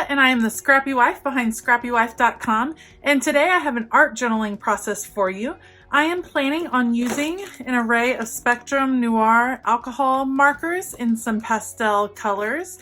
Lisa, and I am the Scrappy Wife behind scrappywife.com, and today I have an art journaling process for you. I am planning on using an array of Spectrum Noir Alcohol markers in some pastel colors,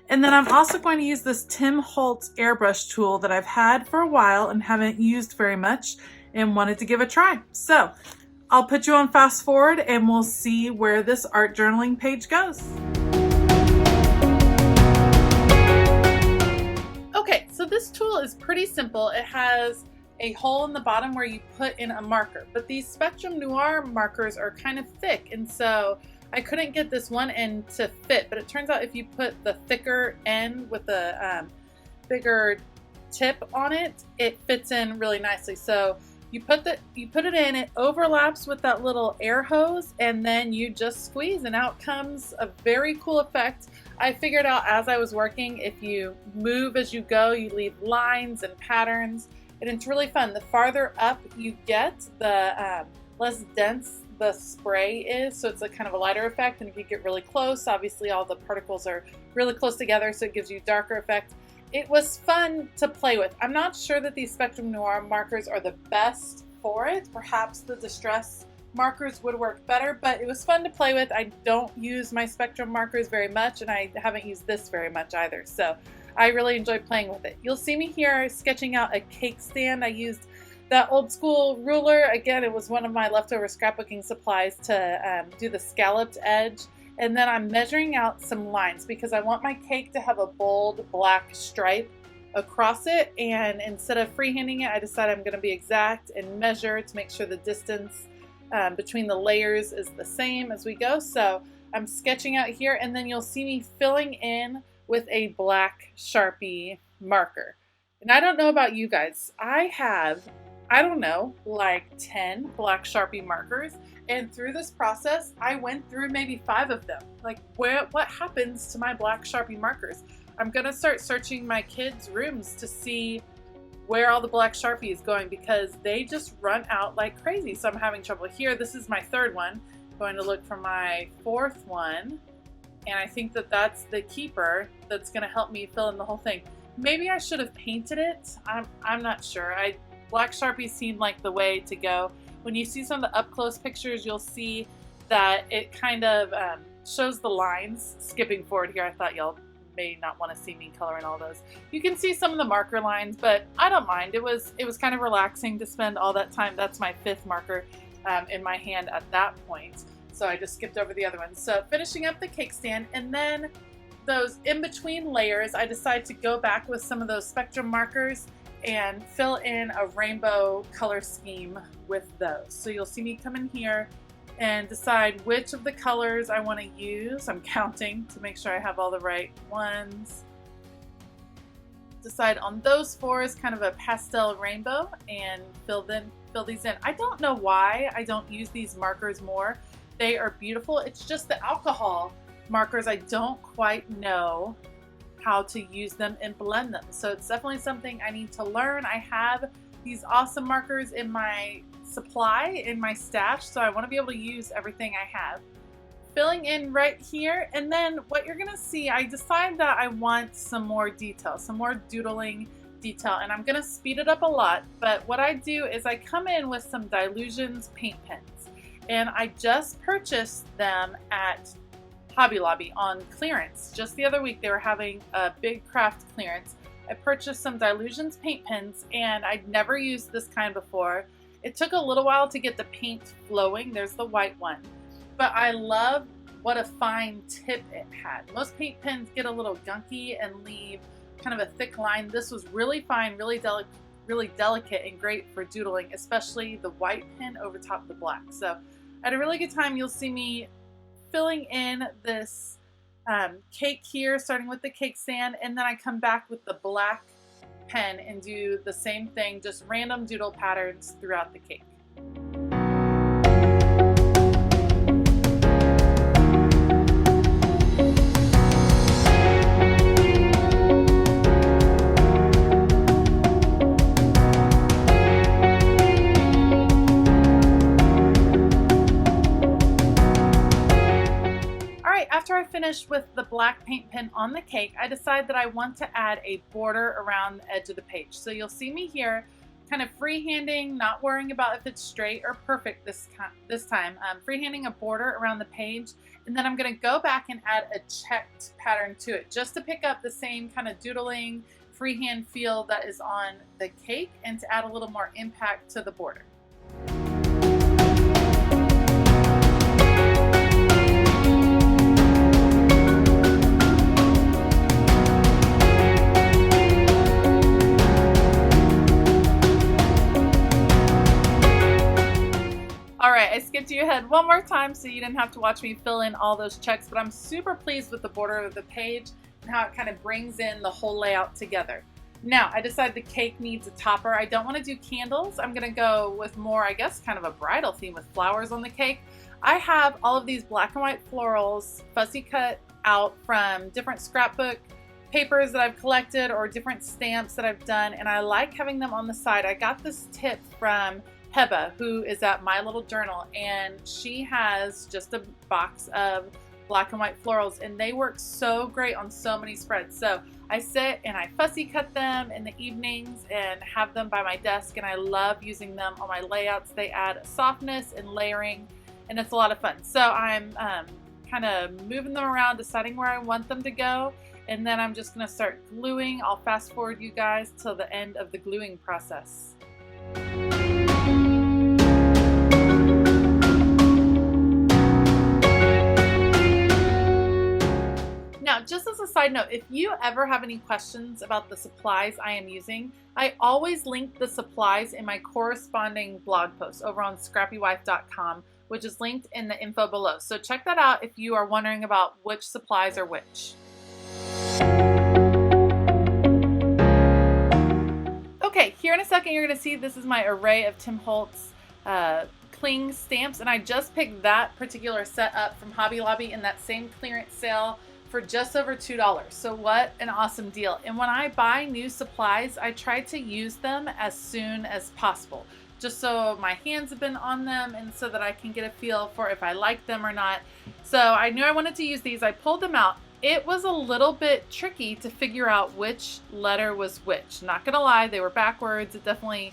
and then I'm also going to use this Tim Holtz airbrush tool that I've had for a while and haven't used very much and wanted to give a try. So I'll put you on fast forward and we'll see where this art journaling page goes. Okay, so this tool is pretty simple. It has a hole in the bottom where you put in a marker, but these Spectrum Noir markers are kind of thick, and so I couldn't get this one end to fit, but it turns out if you put the thicker end with the bigger tip on it, it fits in really nicely. So you put it in, it overlaps with that little air hose, and then you just squeeze and out comes a very cool effect. I figured out as I was working, if you move as you go, you leave lines and patterns, and it's really fun. The farther up you get, the less dense the spray is, so it's a kind of a lighter effect, and if you get really close, obviously all the particles are really close together, so it gives you a darker effect. It was fun to play with. I'm not sure that these Spectrum Noir markers are the best for it. Perhaps the Distress markers would work better, but it was fun to play with. I don't use my Spectrum markers very much, and I haven't used this very much either, so I really enjoyed playing with it. You'll see me here sketching out a cake stand. I used that old school ruler. Again, it was one of my leftover scrapbooking supplies to do the scalloped edge. And then I'm measuring out some lines because I want my cake to have a bold black stripe across it. And instead of freehanding it, I decided I'm going to be exact and measure to make sure the distance between the layers is the same as we go. So I'm sketching out here, and then you'll see me filling in with a black Sharpie marker. And I don't know about you guys. I have, I don't know, like 10 black Sharpie markers. And through this process, I went through maybe 5 of them. Like, what happens to my black Sharpie markers? I'm gonna start searching my kids' rooms to see where all the black Sharpie is going, because they just run out like crazy. So I'm having trouble here. This is my 3rd one. I'm going to look for my 4th one. And I think that that's the keeper that's gonna help me fill in the whole thing. Maybe I should have painted it. I'm not sure. Black Sharpie seemed like the way to go. When you see some of the up-close pictures, you'll see that it kind of shows the lines. Skipping forward here, I thought y'all may not want to see me coloring all those. You can see some of the marker lines, but I don't mind. It was kind of relaxing to spend all that time. That's my 5th marker in my hand at that point. So I just skipped over the other ones. So finishing up the cake stand, and then those in-between layers, I decided to go back with some of those Spectrum markers and fill in a rainbow color scheme with those. So you'll see me come in here and decide which of the colors I want to use. I'm counting to make sure I have all the right ones. Decide on those 4 as kind of a pastel rainbow and fill these in. I don't know why I don't use these markers more. They are beautiful. It's just the alcohol markers, I don't quite know how to use them and blend them. So it's definitely something I need to learn. I have these awesome markers in my supply, in my stash, so I want to be able to use everything I have. Filling in right here, and then what you're gonna see, I decided that I want some more detail, some more doodling detail, and I'm gonna speed it up a lot, but what I do is I come in with some Dylusions paint pens, and I just purchased them at Hobby Lobby on clearance. Just the other week they were having a big craft clearance. I purchased some Dylusions paint pens, and I'd never used this kind before. It took a little while to get the paint flowing. There's the white one, but I love what a fine tip it had. Most paint pens get a little gunky and leave kind of a thick line. This was really fine, really delicate and great for doodling, especially the white pen over top of the black. So I had a really good time. You'll see me filling in this cake here, starting with the cake stand, and then I come back with the black pen and do the same thing, just random doodle patterns throughout the cake. finished with the black paint pen on the cake, I decide that I want to add a border around the edge of the page. So you'll see me here kind of freehanding, not worrying about if it's straight or perfect this time. Freehanding a border around the page, and then I'm going to go back and add a checked pattern to it just to pick up the same kind of doodling freehand feel that is on the cake and to add a little more impact to the border. Alright, I skipped you ahead one more time so you didn't have to watch me fill in all those checks, but I'm super pleased with the border of the page and how it kind of brings in the whole layout together. Now, I decided the cake needs a topper. I don't want to do candles. I'm going to go with more, I guess, kind of a bridal theme with flowers on the cake. I have all of these black and white florals fussy cut out from different scrapbook papers that I've collected or different stamps that I've done, and I like having them on the side. I got this tip from Heba, who is at My Little Journal, and she has just a box of black and white florals, and they work so great on so many spreads. So I sit and I fussy cut them in the evenings and have them by my desk, and I love using them on my layouts. They add softness and layering, and it's a lot of fun. So I'm kind of moving them around, deciding where I want them to go, and then I'm just going to start gluing. I'll fast forward you guys till the end of the gluing process. Now, just as a side note, if you ever have any questions about the supplies I am using, I always link the supplies in my corresponding blog post over on scrappywife.com, which is linked in the info below. So check that out if you are wondering about which supplies are which. Okay, here in a second you're going to see this is my array of Tim Holtz cling stamps, and I just picked that particular set up from Hobby Lobby in that same clearance sale for just over $2. So what an awesome deal. And when I buy new supplies, I try to use them as soon as possible, just so my hands have been on them and so that I can get a feel for if I like them or not. So I knew I wanted to use these. I pulled them out. It was a little bit tricky to figure out which letter was which. Not gonna lie, they were backwards. It definitely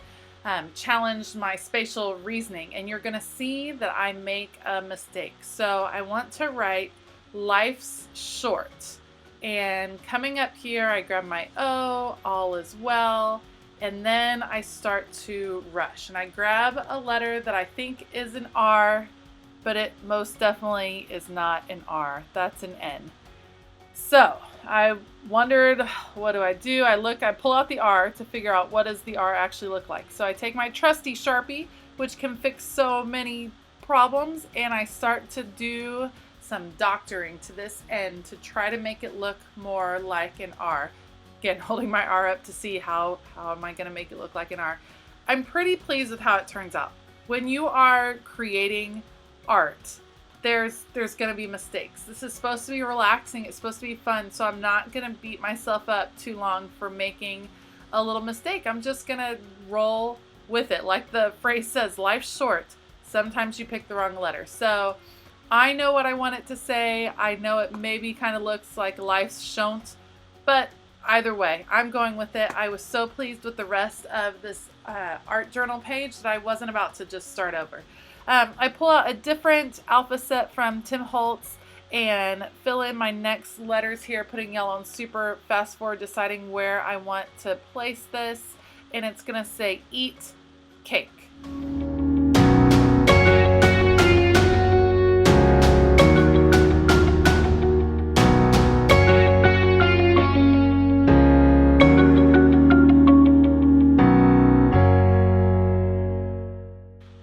challenged my spatial reasoning, and you're gonna see that I make a mistake. So I want to write life's short, and coming up here I grab my O, all is well, and then I start to rush, and I grab a letter that I think is an R, but it most definitely is not an R. That's an N. So I wondered, what do? I pull out the R to figure out what does the R actually look like. So I take my trusty Sharpie, which can fix so many problems, and I start to do some doctoring to this end to try to make it look more like an R. Again, holding my R up to see how am I going to make it look like an R. I'm pretty pleased with how it turns out. When you are creating art, there's going to be mistakes. This is supposed to be relaxing. It's supposed to be fun. So I'm not going to beat myself up too long for making a little mistake. I'm just going to roll with it. Like the phrase says, life's short. Sometimes you pick the wrong letter. So I know what I want it to say. I know it maybe kind of looks like life's shon't, but either way, I'm going with it. I was so pleased with the rest of this art journal page that I wasn't about to just start over. I pull out a different alpha set from Tim Holtz and fill in my next letters here, putting yellow on super fast forward, deciding where I want to place this, and it's gonna say eat cake.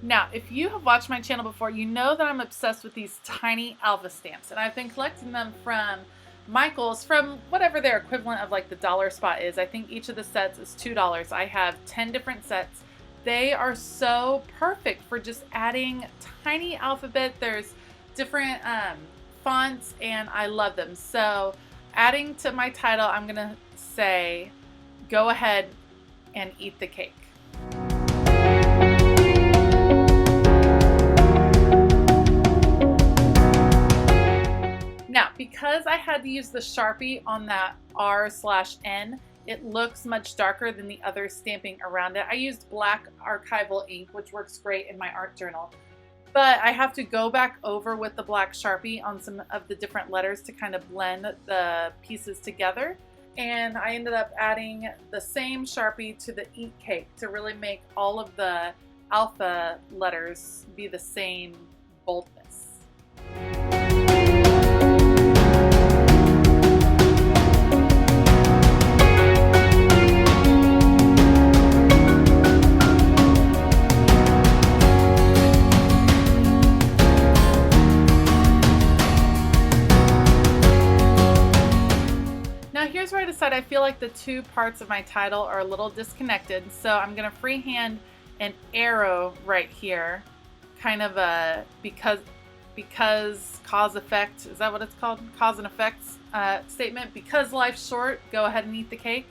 Now, if you have watched my channel before, you know that I'm obsessed with these tiny alpha stamps, and I've been collecting them from Michael's, from whatever their equivalent of like the dollar spot is. I think each of the sets is $2. I have 10 different sets. They are so perfect for just adding tiny alphabet. There's different fonts, and I love them. So adding to my title, I'm gonna say, go ahead and eat the cake. Now, because had to use the Sharpie on that R/N. It looks much darker than the other stamping around it. I used black archival ink, which works great in my art journal. But I have to go back over with the black Sharpie on some of the different letters to kind of blend the pieces together. And I ended up adding the same Sharpie to the ink cake to really make all of the alpha letters be the same boldness. Now here's where I decided I feel like the two parts of my title are a little disconnected, so I'm going to freehand an arrow right here, kind of a because cause effect, is that what it's called? Cause and effects statement. Because life's short, go ahead and eat the cake.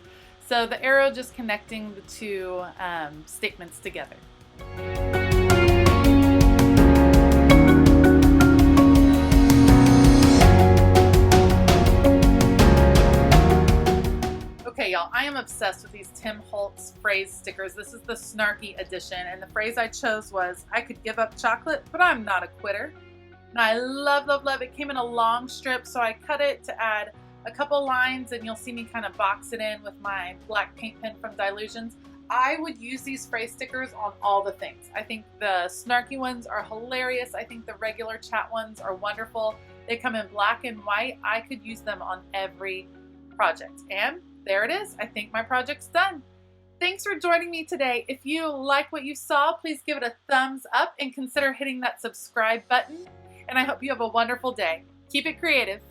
So the arrow just connecting the two statements together. Okay, y'all, I am obsessed with these Tim Holtz phrase stickers. This is the snarky edition, and the phrase I chose was, I could give up chocolate, but I'm not a quitter. And I love, love, love it. It came in a long strip, so I cut it to add a couple lines, and you'll see me kind of box it in with my black paint pen from Dylusions. I would use these phrase stickers on all the things. I think the snarky ones are hilarious. I think the regular chat ones are wonderful. They come in black and white. I could use them on every project. And there it is. I think my project's done. Thanks for joining me today. If you like what you saw, please give it a thumbs up and consider hitting that subscribe button. And I hope you have a wonderful day. Keep it creative.